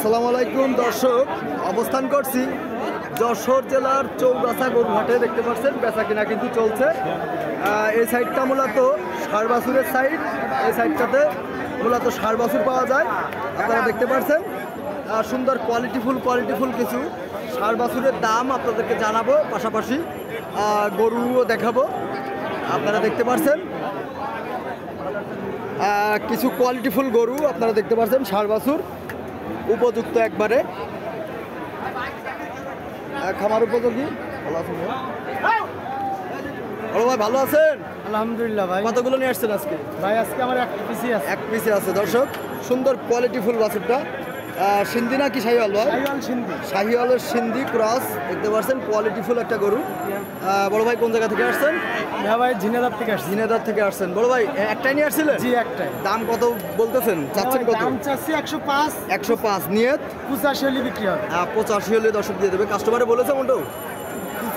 আসসালামু আলাইকুম দর্শক, অবস্থান করছি যশোর জেলার চৌগাছা গরুহাটে। দেখতে পাচ্ছেন বেচা কিনা কিন্তু চলছে। এই সাইডটা মূলত ষাঁড় বাছুরের সাইড, এই সাইডটাতে মূলত ষাঁড় বাছুর পাওয়া যায়। আপনারা দেখতে পাচ্ছেন সুন্দর কোয়ালিটিফুল কিছু ষাঁড় বাছুরের দাম আপনাদেরকে জানাবো, পাশাপাশি গরুও দেখাবো। আপনারা দেখতে পাচ্ছেন কিছু কোয়ালিটিফুল গরু আপনারা দেখতে পাচ্ছেন, ষাঁড় বাছুর উপযুক্ত একবারে খামার উপযোগী। ভালো আছেন ভাই? ভালো আছেন? আলহামদুলিল্লাহ ভাই। কতগুলো নিয়ে আসছেন আজকে? ভাই আজকে আমার এক পিসি আছে। দর্শক, সুন্দর কোয়ালিটিফুল বাছুরটা সিন্ধি নাকি শাহিওয়াল? ভাই শাহিওয়ালের সিন্ধি ক্রস দেখতে পাচ্ছেন, কোয়ালিটিফুল একটা গরু। বড় ভাই কোন জায়গা থেকে আসছেন? হ্যাঁ ভাই, ঝিনাইদহ থেকে আসছেন। বড় ভাই একটাই নিয়ে আসছিলেন? জি একটাই। দাম কত বলতেছেন, চাচ্ছেন কত? দাম চাচ্ছি 105। 105 নিয়ে 85 হলে বিক্রি হবে। 85 হলে দর্শক দিয়ে দেবে। কাস্টমারে বলেছে মোটেও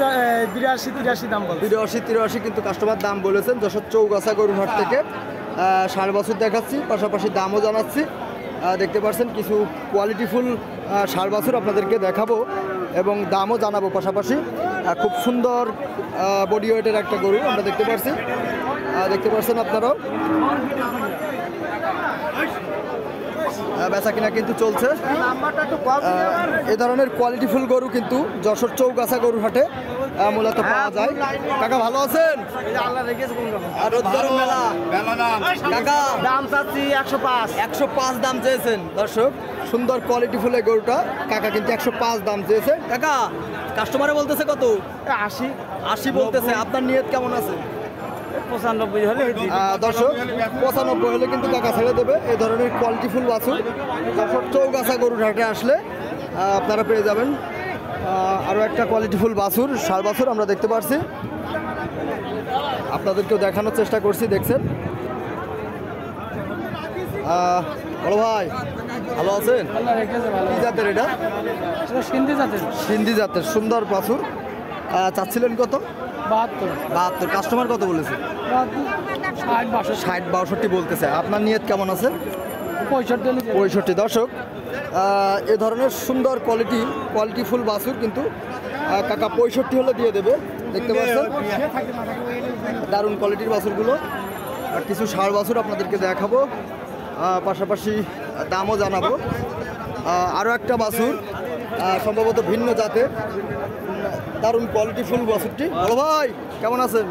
82-83 দাম বলছে। 82-83 কিন্তু কাস্টমার দাম বলেছেন। যশোর চৌগাছা গরুহাট থেকে ষাঁড় বাছুর দেখাচ্ছি, পাশাপাশি দামও জানাচ্ছি। দেখতে পাচ্ছেন কিছু কোয়ালিটিফুল ষাঁড় বাছুর আপনাদেরকে দেখাবো এবং দামও জানাবো পাশাপাশি। খুব সুন্দর বডি ওয়েটের একটা গরু আমরা দেখতে পাচ্ছি, দেখতে পাচ্ছেন আপনারাও। বেচা কিনা কিন্তু চলছে। এ ধরনের কোয়ালিটিফুল গরু কিন্তু যশোর চৌগাছা গরুহাটে মূলত পাওয়া যায়। কাকা ভালো আছেন? কাকা দাম চাচ্ছি 105 দাম চেয়েছেন। দর্শক, সুন্দর কোয়ালিটিফুল এই গরুটা কাকা কিন্তু 105 দাম চেয়েছে। কাকা কাস্টমারে বলতেছে কত? 80 বলতেছে। আপনার নিয়ত কেমন আছে? 95 হলে। দর্শক 95 হলে কিন্তু কাকা ছেড়ে দেবে। এই ধরনের কোয়ালিটিফুল বাছুর যশোর চৌগাছা গরুহাটে আসলে আপনারা পেয়ে যাবেন। আরও একটা কোয়ালিটিফুল বাছুর, ষাঁড় বাছুর আমরা দেখতে পাচ্ছি, আপনাদেরকেও দেখানোর চেষ্টা করছি। দেখছেন বড় ভাই ভালো আছেন? কি জাতের এটা? সিন্ধি জাতের সুন্দর বাছুর। চাচ্ছিলেন কত? 72। কাস্টমার কত বলেছে? 60-62 বলতেছে। আপনার নিয়ত কেমন আছে? 65। দর্শক, এ ধরনের সুন্দর কোয়ালিটিফুল বাছুর কিন্তু কাকা 65 হলে দিয়ে দেবে। দেখতে পাচ্ছেন দারুণ কোয়ালিটির বাছুরগুলো। কিছু ষাঁড় বাছুর আপনাদেরকে দেখাবো, পাশাপাশি দামও জানাবো। আরও একটা বাছুর সম্ভবত ভিন্ন জাতের, দারুণ কোয়ালিটিফুল বাছুরটি। বড় ভাই কেমন আছেন?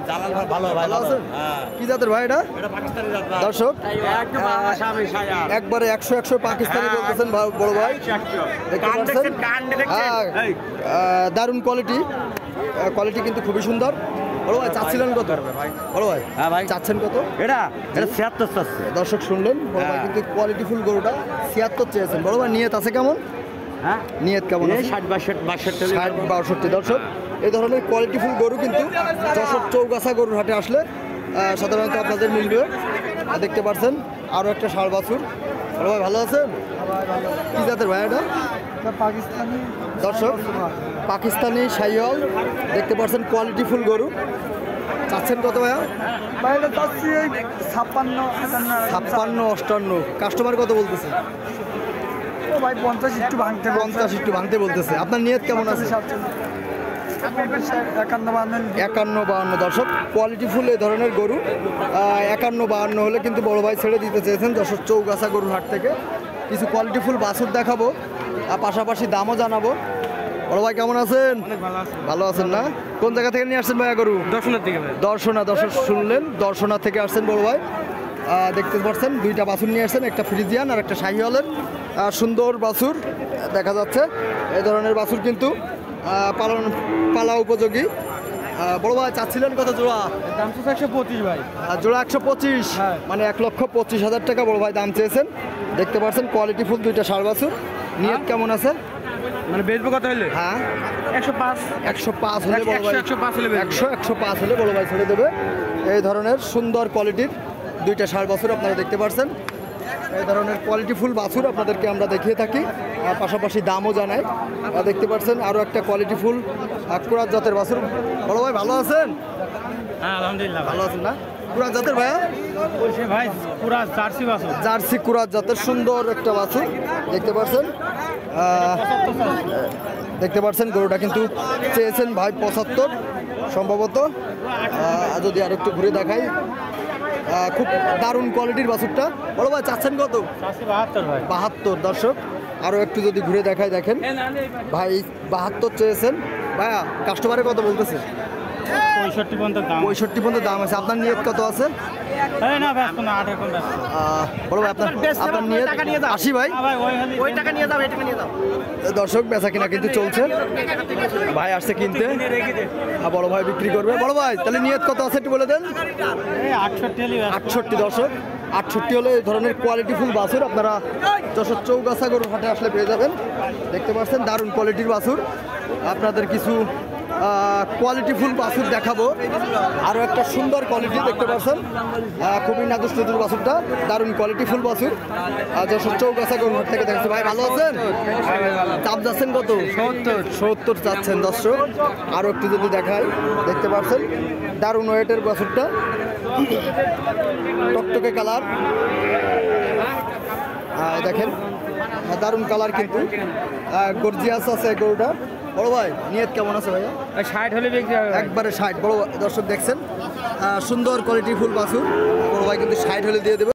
ভালো আছেন? কি জাতের ভাই এটা? দর্শক একবারে 100 পাকিস্তানি বলতেছেন বড় ভাই। দেখতে পাচ্ছেন দারুণ কোয়ালিটি কিন্তু খুবই সুন্দর। বড় ভাই চাচ্ছিলেন কত? বড় ভাই চাচ্ছেন কত? এটা 76 চাচ্ছে। দর্শক শুনলেন, বড় ভাই কিন্তু কোয়ালিটিফুল গরুটা 76 চেয়েছেন। বড় ভাই নিয়ত আছে কেমন? নিয়ত কেমন? 60-62। দর্শক, এই ধরনের কোয়ালিটিফুল গরু কিন্তু যশোর চৌগাছা গরুর হাটে আসলে সাধারণত আপনাদের মিলবে। দেখতে পাচ্ছেন আরও একটা ষাঁড় বাছুর। বড় ভাই ভালো আছেন? কি জাতের ভাই এটা? পাকিস্তানি। দর্শক পাকিস্তানি শাহিওয়াল দেখতে পাচ্ছেন, কোয়ালিটিফুল গরু। চাচ্ছেন কত ভাইয়া? 56-58। কাস্টমার কত বলতেছে? ভাই 50 একটু ভাঙতে বলতেছে। আপনার নিয়ত কেমন আছে? 51-52। দর্শক কোয়ালিটিফুল এই ধরনের গরু 51-52 হলে কিন্তু বড় ভাই ছেড়ে দিতে চেয়েছেন যশোর চৌগাছা গরুর হাট থেকে। কিছু কোয়ালিটিফুল বাছুর দেখাবো, পাশাপাশি দামও জানাবো। বড় ভাই কেমন আছেন? ভালো আছেন না? কোন জায়গা থেকে নিয়ে আসছেন ভাইয়া গরু? দর্শনা। দর্শক শুনলেন, দর্শনা থেকে আসছেন বড় ভাই। দেখতে পাচ্ছেন দুইটা বাছুর নিয়ে আসছেন, একটা ফ্রিজিয়ান আর একটা শাহিওয়ালের। সুন্দর বাছুর দেখা যাচ্ছে। এই ধরনের বাছুর কিন্তু পালা উপযোগী। বড় ভাই চাচ্ছিলেন কত জোড়া? দাম তো 125 ভাই। জোড়া 125, মানে 1,25,000 টাকা বড় ভাই দাম চেয়েছেন। দেখতে পাচ্ছেন কোয়ালিটিফুল দুইটা ষাঁড় বাছুর। নিয়ত কেমন আছে? মানে বেচবো কত হলে? 105 হলে বড় ভাই 105 হলে বড় ভাই ছেড়ে দেবে। এই ধরনের সুন্দর কোয়ালিটির দুইটা ষাঁড় বাছুর আপনারা দেখতে পাচ্ছেন। এই ধরনের কোয়ালিটিফুল বাছুর আপনাদেরকে আমরা দেখিয়ে থাকি, পাশাপাশি দামও জানাই। দেখতে পাচ্ছেন আরও একটা কোয়ালিটিফুল ক্রস জাতের বাছুর। বড় ভাই ভালো আছেন? আলহামদুলিল্লাহ ভালো আছেন না? কুরাত জাতের ভাইয়া? বলছে ভাই পুরা জার্সি বাসু জার্সি কুরাত জাতের সুন্দর একটা বাছুর দেখতে পাচ্ছেন। দেখতে পাচ্ছেন গরুটা কিন্তু চেয়েছেন ভাই 75 সম্ভবত। যদি আর একটু ঘুরে দেখাই, খুব দারুণ কোয়ালিটির বাছুরটা। বড় ভাই চাচ্ছেন কত? 72 ভাই। 72 দর্শক। আরও একটু যদি ঘুরে দেখাই, দেখেন ভাই 72 চেয়েছেন। ভাইয়া কাস্টমারে কত বলতেছে? 65 পর্যন্ত দাম। 65 পর্যন্ত দাম আছে। আপনার নিয়ত কত আছে? এই না ব্যস্ত না, 8 এখন ব্যস্ত। বড় ভাই আপনার নিয়ত 80 ভাই। ভাই ওই টাকা নিয়ে যাও, এই টাকা নিয়ে যাও। দর্শক বেচা কিনা কিন্তু চলছে, ভাই আসছে কিনতে, বড় ভাই বিক্রি করবে। বড় ভাই তাহলে নিয়ত কত আছে একটু বলে দেন। 68 দর্শক। 68 হলে এই ধরনের কোয়ালিটিফুল বাছুর আপনারা যশোর চৌগাছা গরুর হাটে আসলে পেয়ে যাবেন। দেখতে পাচ্ছেন দারুণ কোয়ালিটির বাছুর। আপনাদের কিছু কোয়ালিটিফুল বাছুর দেখাবো। আরও একটা সুন্দর কোয়ালিটি দেখতে পাচ্ছেন, খুবই নাদুস নদুর বাছুরটা, দারুণ কোয়ালিটিফুল বাছুর। যশোর চৌগাছা গরুর হাট থেকে দেখছে। ভাই ভালো আছেন? দাম যাচ্ছেন কত? 70 চাচ্ছেন দর্শক। আরও একটু যদি দেখাই, দেখতে পাচ্ছেন দারুণ ওয়েটের বাছুরটা, টকটকে কালার। দেখেন দারুণ কালার কিন্তু, গর্জিয়াস আছে গরুটা। বড় ভাই নিয়ত কেমন আছে ভাইয়া? 60 হলে বিক্রি হবে একবারে 60। বড় দর্শক দেখছেন সুন্দর কোয়ালিটি ফুল বাছুর, বড় ভাই কিন্তু 60 হলে দিয়ে দেবে।